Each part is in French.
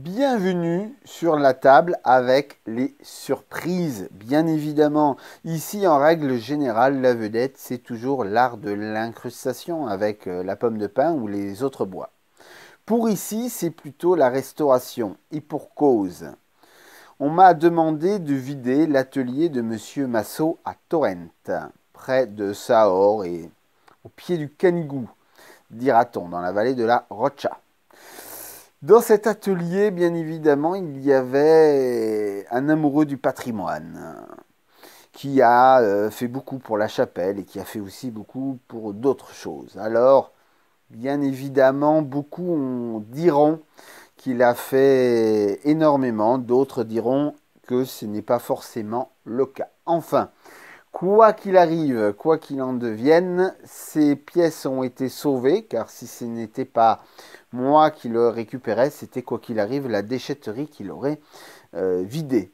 Bienvenue sur la table avec les surprises. Bien évidemment, ici en règle générale, la vedette, c'est toujours l'art de l'incrustation avec la pomme de pin ou les autres bois. Pour ici, c'est plutôt la restauration, et pour cause. On m'a demandé de vider l'atelier de Monsieur Massot à Torrent, près de Sahor et au pied du Canigou, dira-t-on, dans la vallée de la Rocha. Dans cet atelier, bien évidemment, il y avait un amoureux du patrimoine qui a fait beaucoup pour la chapelle et qui a fait aussi beaucoup pour d'autres choses. Alors, bien évidemment, beaucoup diront qu'il a fait énormément, d'autres diront que ce n'est pas forcément le cas. Enfin, quoi qu'il arrive, quoi qu'il en devienne, ces pièces ont été sauvées, car si ce n'était pas moi qui le récupérais, c'était quoi qu'il arrive la déchetterie qui l'aurait vidé.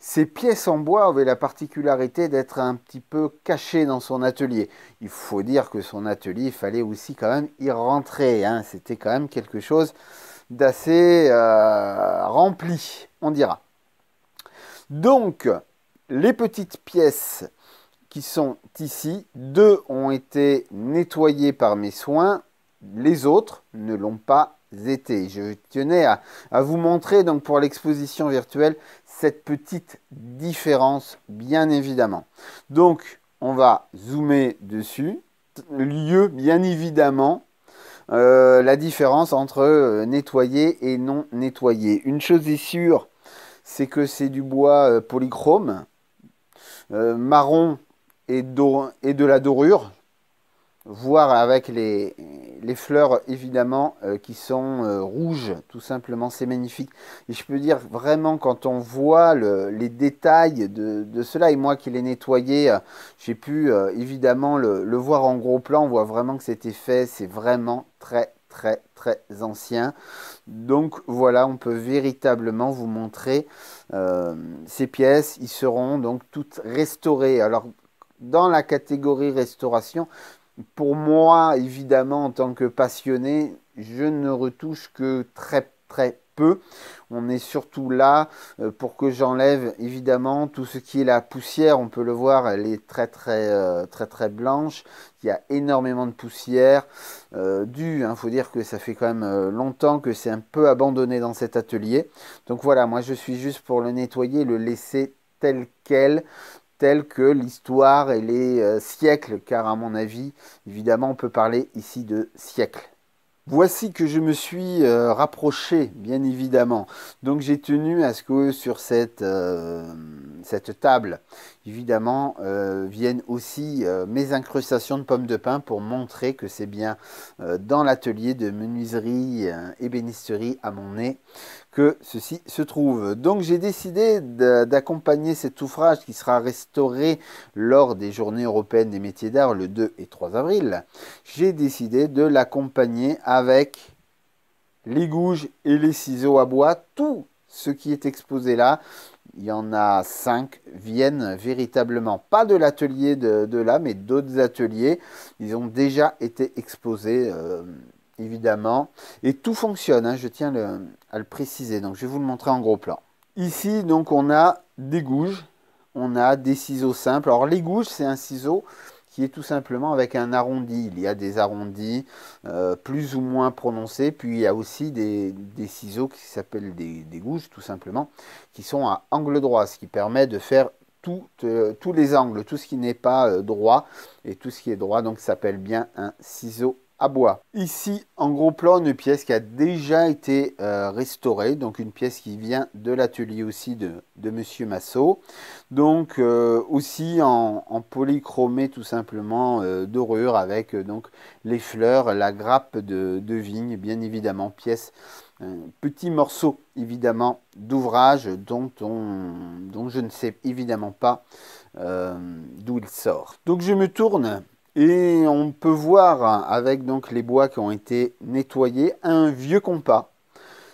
Ces pièces en bois avaient la particularité d'être un petit peu cachées dans son atelier. Il faut dire que son atelier, il fallait aussi quand même y rentrer, hein. C'était quand même quelque chose d'assez rempli, on dira. Donc, les petites pièces qui sont ici, 2 ont été nettoyées par mes soins, les autres ne l'ont pas été. Je tenais à vous montrer donc pour l'exposition virtuelle cette petite différence, bien évidemment. Donc, on va zoomer dessus. Lieu, bien évidemment, la différence entre nettoyé et non nettoyé. Une chose est sûre, c'est que c'est du bois polychrome, marron et de la dorure, voire avec les fleurs évidemment qui sont rouges, tout simplement, c'est magnifique. Et je peux dire vraiment quand on voit les détails de cela, et moi qui l'ai nettoyé, j'ai pu évidemment le voir en gros plan, on voit vraiment que c'était fait, c'est vraiment très ancien. Donc voilà, on peut véritablement vous montrer ces pièces. Ils seront donc toutes restaurées. Alors dans la catégorie restauration, pour moi évidemment en tant que passionné, je ne retouche que très peu. On est surtout là pour que j'enlève évidemment tout ce qui est la poussière. On peut le voir, elle est très blanche. Il y a énormément de poussière. Faut dire que ça fait quand même longtemps que c'est un peu abandonné dans cet atelier. Donc voilà, moi je suis juste pour le nettoyer, le laisser tel quel, tel que l'histoire et les siècles, car à mon avis, évidemment, on peut parler ici de siècles. Voici que je me suis rapproché, bien évidemment. Donc j'ai tenu à ce que sur cette table, évidemment, viennent aussi mes incrustations de pommes de pin pour montrer que c'est bien dans l'atelier de menuiserie ébénisterie à mon nez que ceci se trouve. Donc j'ai décidé d'accompagner cet ouvrage qui sera restauré lors des Journées européennes des métiers d'art le 2 et 3 avril. J'ai décidé de l'accompagner avec les gouges et les ciseaux à bois. Tout ce qui est exposé là, il y en a 5, viennent véritablement, pas de l'atelier de là, mais d'autres ateliers. Ils ont déjà été exposés évidemment. Et tout fonctionne, hein, je tiens à le préciser. Donc je vais vous le montrer en gros plan. Ici, donc, on a des gouges, on a des ciseaux simples. Alors les gouges, c'est un ciseau qui est tout simplement avec un arrondi. Il y a des arrondis plus ou moins prononcés, puis il y a aussi des ciseaux qui s'appellent des gouges, tout simplement, qui sont à angle droit, ce qui permet de faire tous les angles, tout ce qui n'est pas droit, et tout ce qui est droit, donc s'appelle bien un ciseau à bois. Ici, en gros plan, une pièce qui a déjà été restaurée, donc une pièce qui vient de l'atelier aussi de Monsieur Massot. Donc aussi en polychromé tout simplement dorure avec donc les fleurs, la grappe de vigne, bien évidemment, pièce, petit morceau évidemment d'ouvrage dont je ne sais évidemment pas d'où il sort. Donc je me tourne. Et on peut voir avec donc les bois qui ont été nettoyés un vieux compas.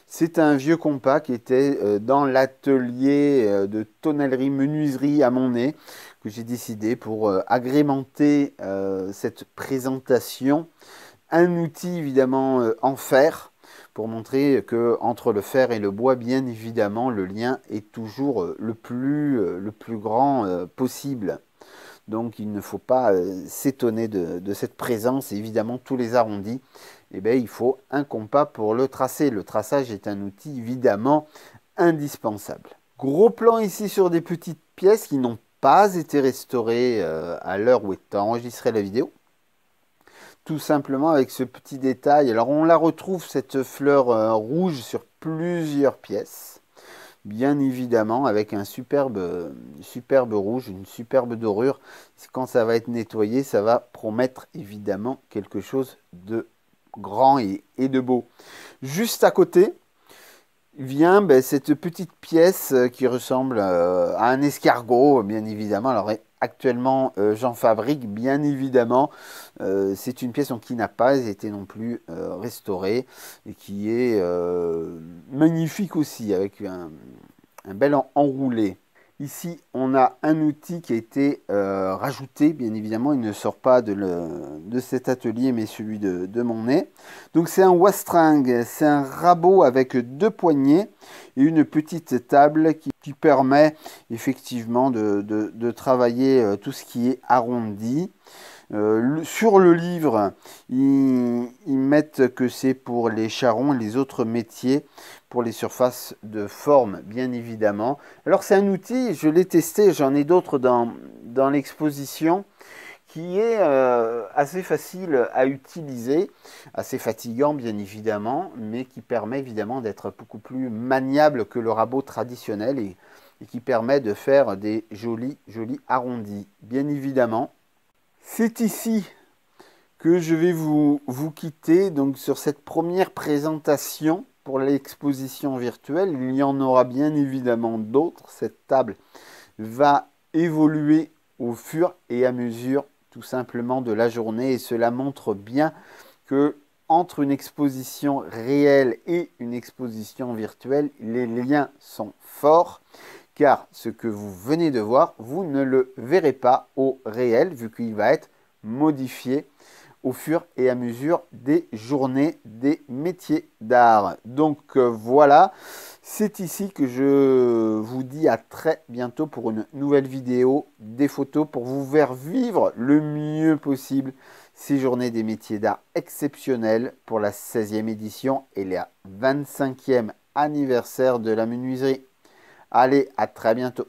C'est un vieux compas qui était dans l'atelier de tonnellerie menuiserie à mon nez que j'ai décidé pour agrémenter cette présentation. Un outil évidemment en fer pour montrer que entre le fer et le bois, bien évidemment, le lien est toujours le plus grand possible. Donc il ne faut pas s'étonner de cette présence. Évidemment, tous les arrondis, eh bien, il faut un compas pour le tracer. Le traçage est un outil évidemment indispensable. Gros plan ici sur des petites pièces qui n'ont pas été restaurées à l'heure où est enregistrée la vidéo. Tout simplement avec ce petit détail. Alors on la retrouve cette fleur rouge sur plusieurs pièces. Bien évidemment avec un superbe rouge, une superbe dorure. Quand ça va être nettoyé, ça va promettre évidemment quelque chose de grand et de beau. Juste à côté vient cette petite pièce qui ressemble à un escargot, bien évidemment. Alors actuellement, j'en fabrique, bien évidemment. C'est une pièce qui n'a pas été non plus restaurée et qui est magnifique aussi, avec un bel enroulé. Ici, on a un outil qui a été rajouté, bien évidemment, il ne sort pas de cet atelier, mais celui de mon nez. Donc c'est un wastring, c'est un rabot avec 2 poignées et une petite table qui permet effectivement de travailler tout ce qui est arrondi. Sur le livre, ils mettent que c'est pour les charrons et les autres métiers, pour les surfaces de forme, bien évidemment. Alors c'est un outil, je l'ai testé, j'en ai d'autres dans l'exposition, qui est assez facile à utiliser, assez fatigant bien évidemment, mais qui permet évidemment d'être beaucoup plus maniable que le rabot traditionnel et qui permet de faire des jolis arrondis, bien évidemment. C'est ici que je vais vous quitter donc sur cette première présentation pour l'exposition virtuelle. Il y en aura bien évidemment d'autres. Cette table va évoluer au fur et à mesure tout simplement de la journée et cela montre bien que entre une exposition réelle et une exposition virtuelle, les liens sont forts. Car ce que vous venez de voir, vous ne le verrez pas au réel, vu qu'il va être modifié au fur et à mesure des journées des métiers d'art. Donc voilà, c'est ici que je vous dis à très bientôt pour une nouvelle vidéo, des photos pour vous faire vivre le mieux possible ces journées des métiers d'art exceptionnelles pour la 16e édition et la 25e anniversaire de la menuiserie. Allez, à très bientôt.